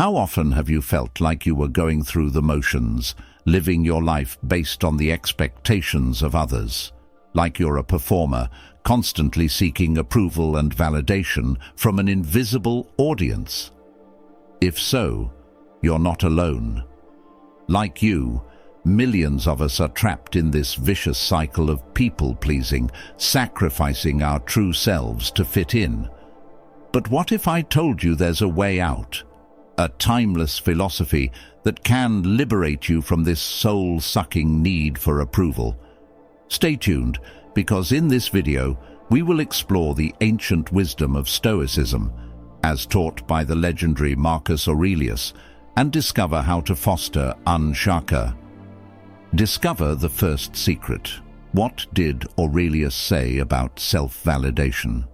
How often have you felt like you were going through the motions, living your life based on the expectations of others? Like you're a performer, constantly seeking approval and validation from an invisible audience? If so, you're not alone. Like you, millions of us are trapped in this vicious cycle of people-pleasing, sacrificing our true selves to fit in. But what if I told you there's a way out? A timeless philosophy that can liberate you from this soul-sucking need for approval. Stay tuned, because in this video, we will explore the ancient wisdom of Stoicism, as taught by the legendary Marcus Aurelius, and discover how to foster Unshakable. Discover the first secret. What did Aurelius say about self-validation?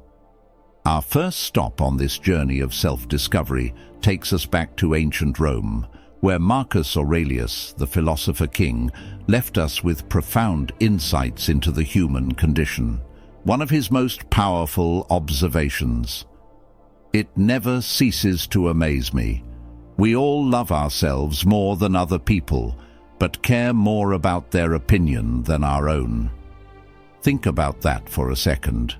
Our first stop on this journey of self-discovery takes us back to ancient Rome, where Marcus Aurelius, the philosopher king, left us with profound insights into the human condition. One of his most powerful observations: "It never ceases to amaze me. We all love ourselves more than other people, but care more about their opinion than our own." Think about that for a second.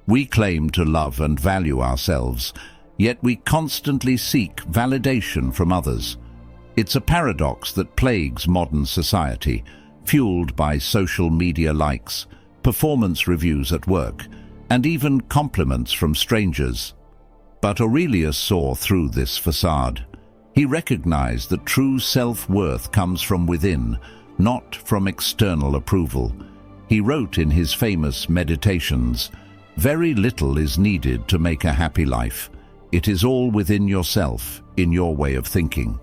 We claim to love and value ourselves, yet we constantly seek validation from others. It's a paradox that plagues modern society, fueled by social media likes, performance reviews at work, and even compliments from strangers. But Aurelius saw through this facade. He recognized that true self-worth comes from within, not from external approval. He wrote in his famous Meditations, "Very little is needed to make a happy life. It is all within yourself, in your way of thinking."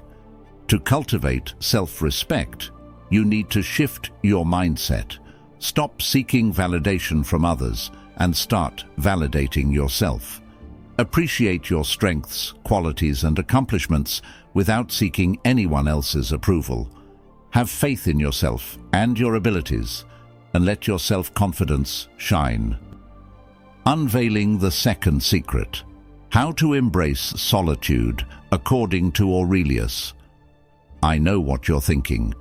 To cultivate self-respect, you need to shift your mindset. Stop seeking validation from others and start validating yourself. Appreciate your strengths, qualities, and accomplishments without seeking anyone else's approval. Have faith in yourself and your abilities, and let your self-confidence shine. Unveiling the second secret: how to embrace solitude according to Aurelius. I know what you're thinking.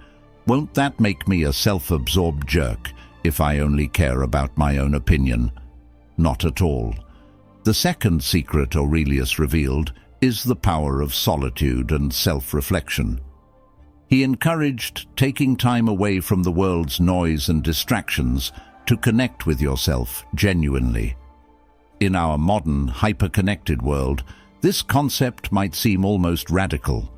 Won't that make me a self-absorbed jerk if I only care about my own opinion? Not at all. The second secret Aurelius revealed is the power of solitude and self-reflection. He encouraged taking time away from the world's noise and distractions to connect with yourself genuinely. In our modern, hyper-connected world, this concept might seem almost radical.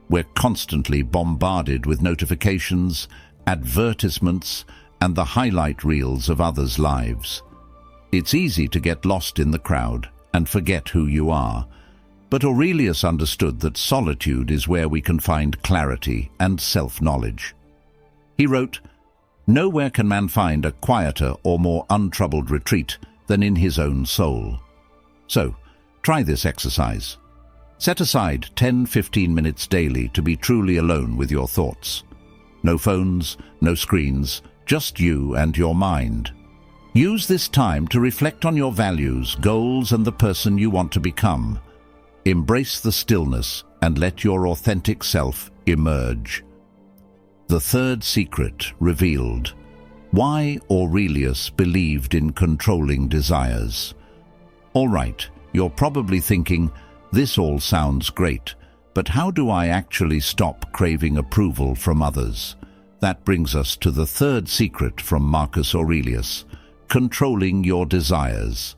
We're constantly bombarded with notifications, advertisements, and the highlight reels of others' lives. It's easy to get lost in the crowd and forget who you are. But Aurelius understood that solitude is where we can find clarity and self-knowledge. He wrote, "Nowhere can man find a quieter or more untroubled retreat than in his own soul." So, try this exercise. Set aside 10-15 minutes daily to be truly alone with your thoughts. No phones, no screens, just you and your mind. Use this time to reflect on your values, goals, and the person you want to become. Embrace the stillness and let your authentic self emerge. The third secret revealed: why Aurelius believed in controlling desires. All right, you're probably thinking, this all sounds great, but how do I actually stop craving approval from others? That brings us to the third secret from Marcus Aurelius: controlling your desires.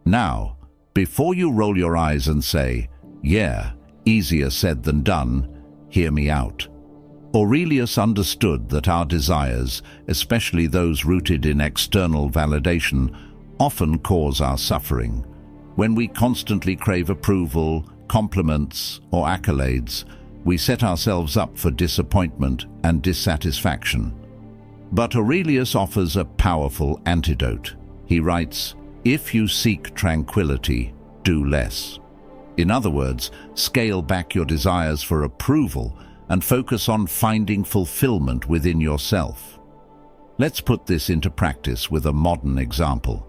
Now, before you roll your eyes and say, "Yeah, easier said than done," hear me out. Aurelius understood that our desires, especially those rooted in external validation, often cause our suffering. When we constantly crave approval, compliments, or accolades, we set ourselves up for disappointment and dissatisfaction. But Aurelius offers a powerful antidote. He writes, "If you seek tranquility, do less." In other words, scale back your desires for approval and focus on finding fulfillment within yourself. Let's put this into practice with a modern example.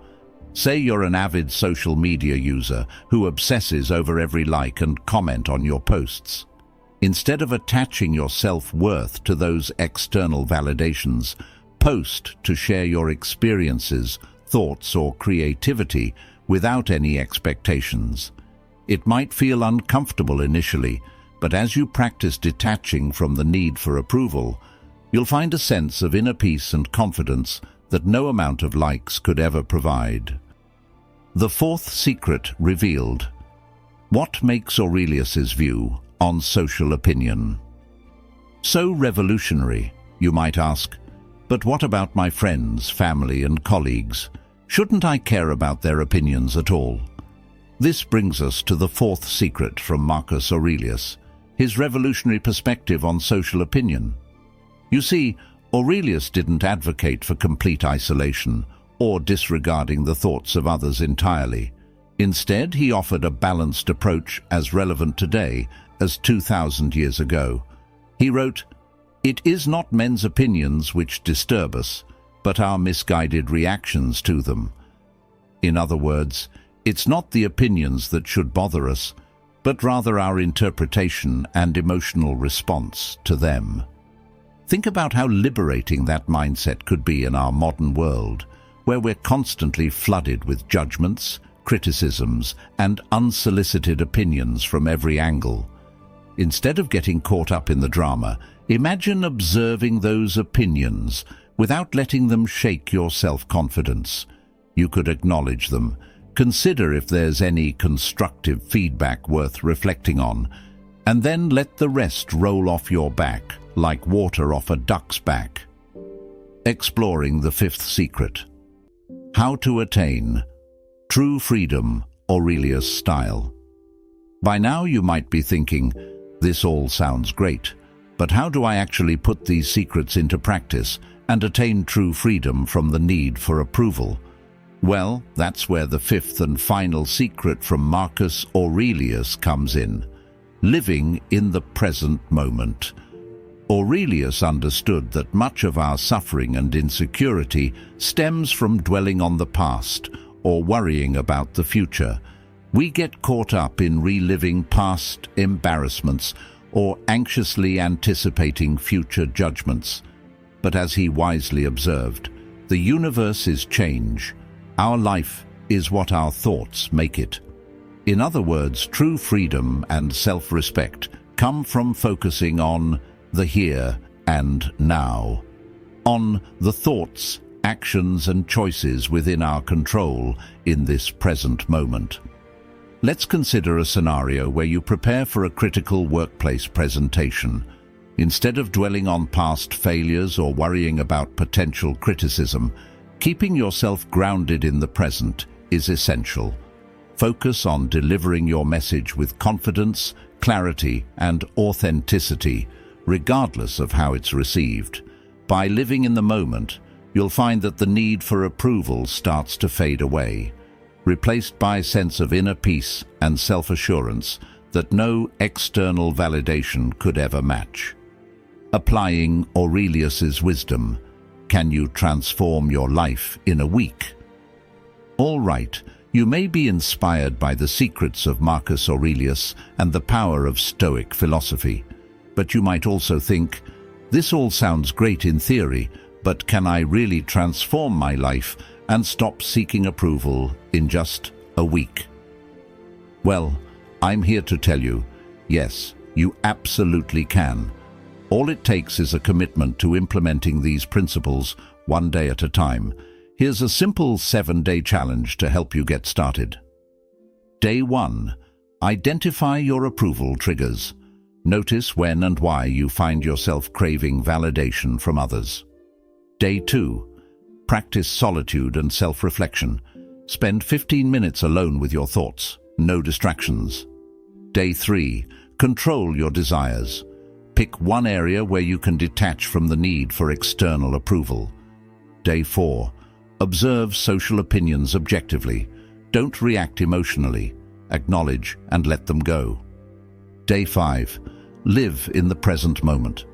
Say you're an avid social media user who obsesses over every like and comment on your posts. Instead of attaching your self-worth to those external validations, post to share your experiences, thoughts, or creativity without any expectations. It might feel uncomfortable initially, but as you practice detaching from the need for approval, you'll find a sense of inner peace and confidence that no amount of likes could ever provide. The fourth secret revealed. What makes Aurelius's view on social opinion so revolutionary, you might ask? But what about my friends, family, and colleagues? Shouldn't I care about their opinions at all? This brings us to the fourth secret from Marcus Aurelius, his revolutionary perspective on social opinion. You see, Aurelius didn't advocate for complete isolation or disregarding the thoughts of others entirely. Instead, he offered a balanced approach as relevant today as 2,000 years ago. He wrote, "It is not men's opinions which disturb us, but our misguided reactions to them." In other words, it's not the opinions that should bother us, but rather our interpretation and emotional response to them. Think about how liberating that mindset could be in our modern world, where we're constantly flooded with judgments, criticisms, and unsolicited opinions from every angle. Instead of getting caught up in the drama, imagine observing those opinions without letting them shake your self-confidence. You could acknowledge them, consider if there's any constructive feedback worth reflecting on, and then let the rest roll off your back like water off a duck's back. Exploring the fifth secret. How to attain true freedom, Aurelius style. By now you might be thinking, this all sounds great, but how do I actually put these secrets into practice and attain true freedom from the need for approval? Well, that's where the fifth and final secret from Marcus Aurelius comes in. Living in the present moment. Aurelius understood that much of our suffering and insecurity stems from dwelling on the past or worrying about the future. We get caught up in reliving past embarrassments or anxiously anticipating future judgments. But as he wisely observed, the universe is change. Our life is what our thoughts make it. In other words, true freedom and self-respect come from focusing on the here and now, on the thoughts, actions, and choices within our control in this present moment. Let's consider a scenario where you prepare for a critical workplace presentation. Instead of dwelling on past failures or worrying about potential criticism, keeping yourself grounded in the present is essential. Focus on delivering your message with confidence, clarity, and authenticity, regardless of how it's received. By living in the moment, you'll find that the need for approval starts to fade away, replaced by a sense of inner peace and self-assurance that no external validation could ever match. Applying Aurelius's wisdom, can you transform your life in a week? All right, you may be inspired by the secrets of Marcus Aurelius and the power of Stoic philosophy, but you might also think, this all sounds great in theory, but can I really transform my life and stop seeking approval in just a week? Well, I'm here to tell you, yes, you absolutely can. All it takes is a commitment to implementing these principles one day at a time. Here's a simple 7-day challenge to help you get started. Day 1. Identify your approval triggers. Notice when and why you find yourself craving validation from others. Day 2. Practice solitude and self-reflection. Spend 15 minutes alone with your thoughts. No distractions. Day 3. Control your desires. Pick one area where you can detach from the need for external approval. Day 4. Observe social opinions objectively. Don't react emotionally. Acknowledge and let them go. Day 5. Live in the present moment.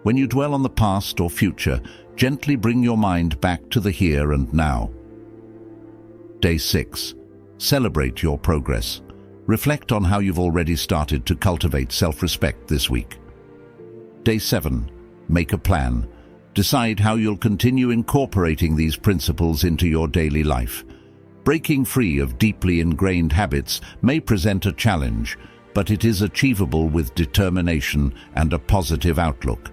When you dwell on the past or future, gently bring your mind back to the here and now. Day 6. Celebrate your progress. Reflect on how you've already started to cultivate self-respect this week. Day 7. Make a plan. Decide how you'll continue incorporating these principles into your daily life. Breaking free of deeply ingrained habits may present a challenge, but it is achievable with determination and a positive outlook.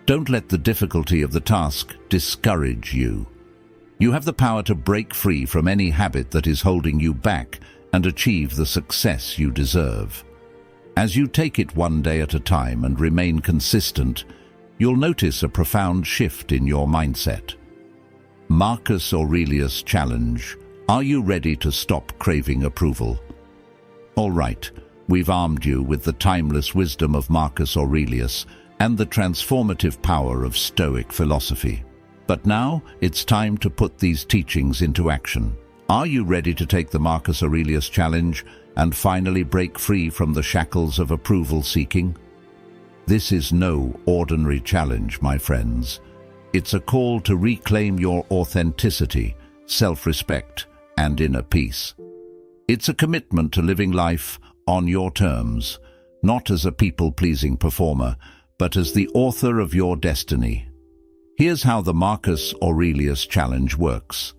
Don't let the difficulty of the task discourage you. You have the power to break free from any habit that is holding you back and achieve the success you deserve. As you take it one day at a time and remain consistent, you'll notice a profound shift in your mindset. Marcus Aurelius challenge. Are you ready to stop craving approval? All right, we've armed you with the timeless wisdom of Marcus Aurelius and the transformative power of Stoic philosophy. But now it's time to put these teachings into action. Are you ready to take the Marcus Aurelius challenge and finally break free from the shackles of approval seeking? This is no ordinary challenge, my friends. It's a call to reclaim your authenticity, self-respect, and inner peace. It's a commitment to living life on your terms, not as a people-pleasing performer, but as the author of your destiny. Here's how the Marcus Aurelius challenge works.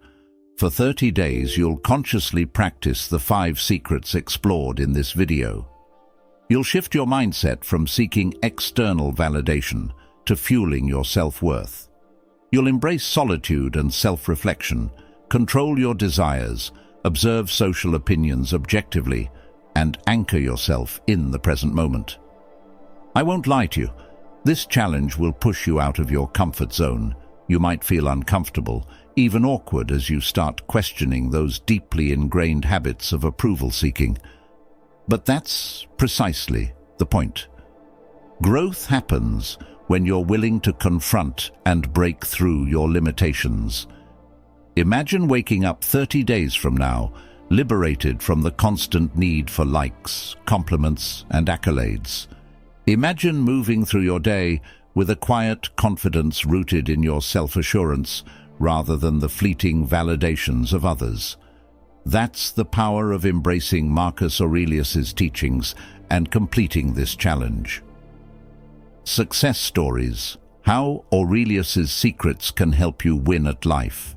For 30 days, you'll consciously practice the 5 secrets explored in this video. You'll shift your mindset from seeking external validation to fueling your self-worth. You'll embrace solitude and self-reflection, control your desires, observe social opinions objectively, and anchor yourself in the present moment. I won't lie to you. This challenge will push you out of your comfort zone. You might feel uncomfortable, even awkward as you start questioning those deeply ingrained habits of approval seeking. But that's precisely the point. Growth happens when you're willing to confront and break through your limitations. Imagine waking up 30 days from now, liberated from the constant need for likes, compliments, and accolades. Imagine moving through your day with a quiet confidence rooted in your self-assurance rather than the fleeting validations of others. That's the power of embracing Marcus Aurelius's teachings and completing this challenge. Success stories. How Aurelius's secrets can help you win at life.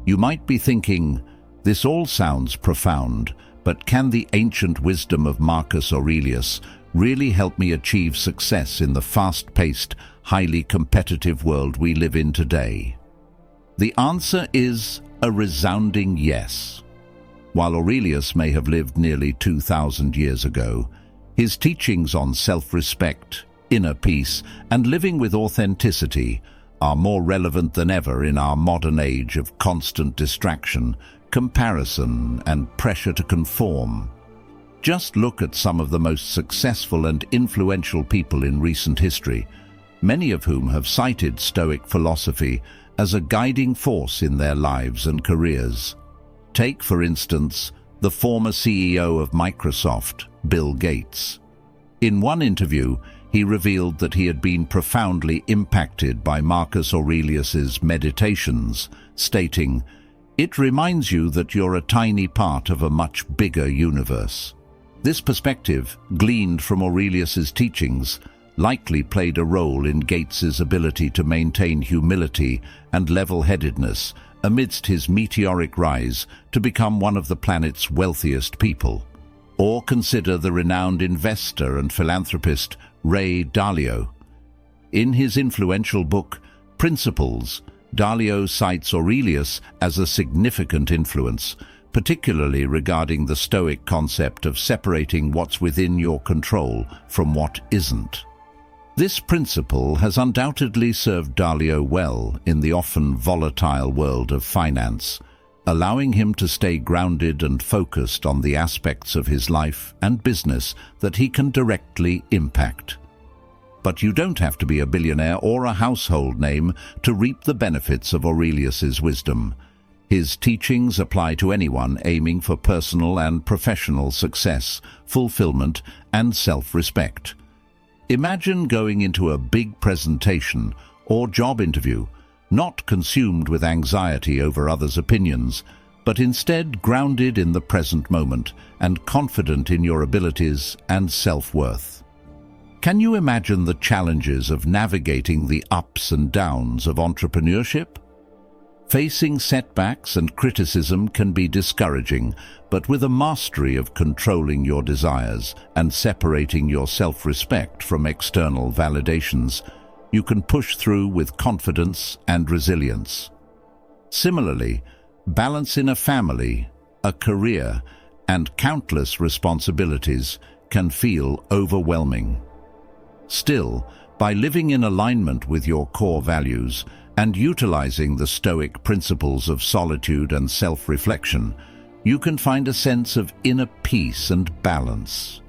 You might be thinking, this all sounds profound, but can the ancient wisdom of Marcus Aurelius really help me achieve success in the fast-paced, highly competitive world we live in today? The answer is a resounding yes. While Aurelius may have lived nearly 2,000 years ago, his teachings on self-respect, inner peace, and living with authenticity are more relevant than ever in our modern age of constant distraction, comparison, and pressure to conform. Just look at some of the most successful and influential people in recent history, many of whom have cited Stoic philosophy as a guiding force in their lives and careers. Take, for instance, the former CEO of Microsoft, Bill Gates. In one interview, he revealed that he had been profoundly impacted by Marcus Aurelius's meditations, stating, "It reminds you that you're a tiny part of a much bigger universe." This perspective, gleaned from Aurelius's teachings, likely played a role in Gates's ability to maintain humility and level-headedness amidst his meteoric rise to become one of the planet's wealthiest people. Or consider the renowned investor and philanthropist Ray Dalio. In his influential book, Principles, Dalio cites Aurelius as a significant influence, particularly regarding the Stoic concept of separating what's within your control from what isn't. This principle has undoubtedly served Dalio well in the often volatile world of finance, allowing him to stay grounded and focused on the aspects of his life and business that he can directly impact. But you don't have to be a billionaire or a household name to reap the benefits of Aurelius's wisdom. His teachings apply to anyone aiming for personal and professional success, fulfillment, and self-respect. Imagine going into a big presentation or job interview, not consumed with anxiety over others' opinions, but instead grounded in the present moment and confident in your abilities and self-worth. Can you imagine the challenges of navigating the ups and downs of entrepreneurship? Facing setbacks and criticism can be discouraging, but with a mastery of controlling your desires and separating your self-respect from external validations, you can push through with confidence and resilience. Similarly, balance in a family, a career, and countless responsibilities can feel overwhelming. Still, by living in alignment with your core values and utilizing the Stoic principles of solitude and self-reflection, you can find a sense of inner peace and balance.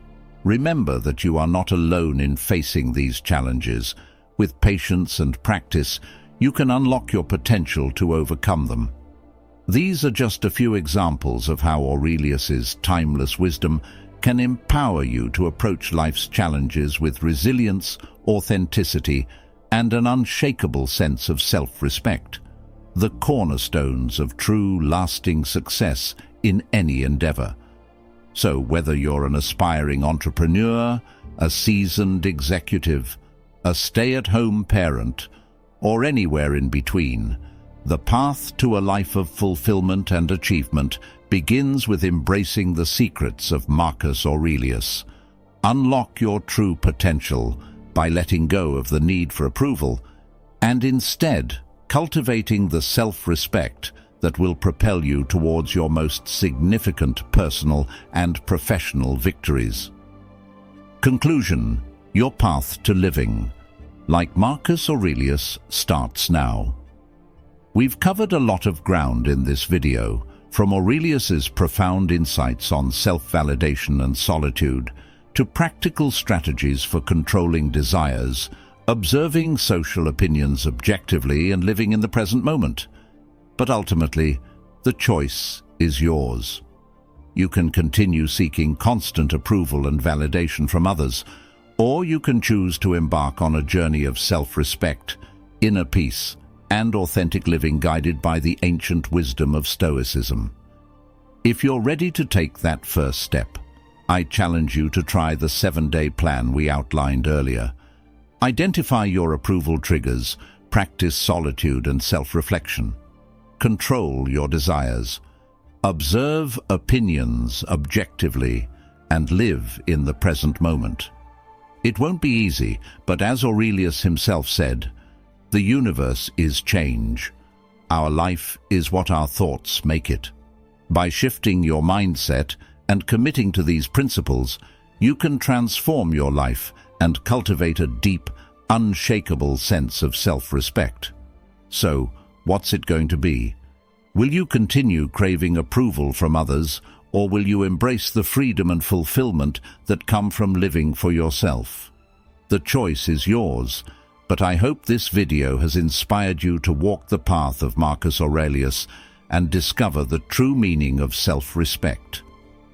Remember that you are not alone in facing these challenges. With patience and practice, you can unlock your potential to overcome them. These are just a few examples of how Aurelius's timeless wisdom can empower you to approach life's challenges with resilience, authenticity, and an unshakable sense of self-respect, the cornerstones of true, lasting success in any endeavor. So whether you're an aspiring entrepreneur, a seasoned executive, a stay-at-home parent, or anywhere in between, the path to a life of fulfillment and achievement begins with embracing the secrets of Marcus Aurelius. Unlock your true potential by letting go of the need for approval and instead cultivating the self-respect that will propel you towards your most significant personal and professional victories. Conclusion: your path to living, like Marcus Aurelius, starts now. We've covered a lot of ground in this video, from Aurelius's profound insights on self-validation and solitude, to practical strategies for controlling desires, observing social opinions objectively, and living in the present moment. But ultimately, the choice is yours. You can continue seeking constant approval and validation from others, or you can choose to embark on a journey of self-respect, inner peace, and authentic living guided by the ancient wisdom of Stoicism. If you're ready to take that first step, I challenge you to try the 7-day plan we outlined earlier. Identify your approval triggers, practice solitude and self-reflection. Control your desires. Observe opinions objectively and live in the present moment. It won't be easy, but as Aurelius himself said, the universe is change. Our life is what our thoughts make it. By shifting your mindset and committing to these principles, you can transform your life and cultivate a deep, unshakable sense of self-respect. So, what's it going to be? Will you continue craving approval from others, or will you embrace the freedom and fulfillment that come from living for yourself? The choice is yours, but I hope this video has inspired you to walk the path of Marcus Aurelius and discover the true meaning of self-respect.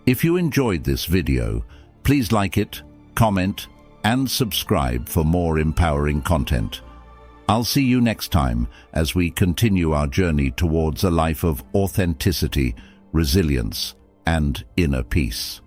If you enjoyed this video, please like it, comment, and subscribe for more empowering content. I'll see you next time as we continue our journey towards a life of authenticity, resilience, and inner peace.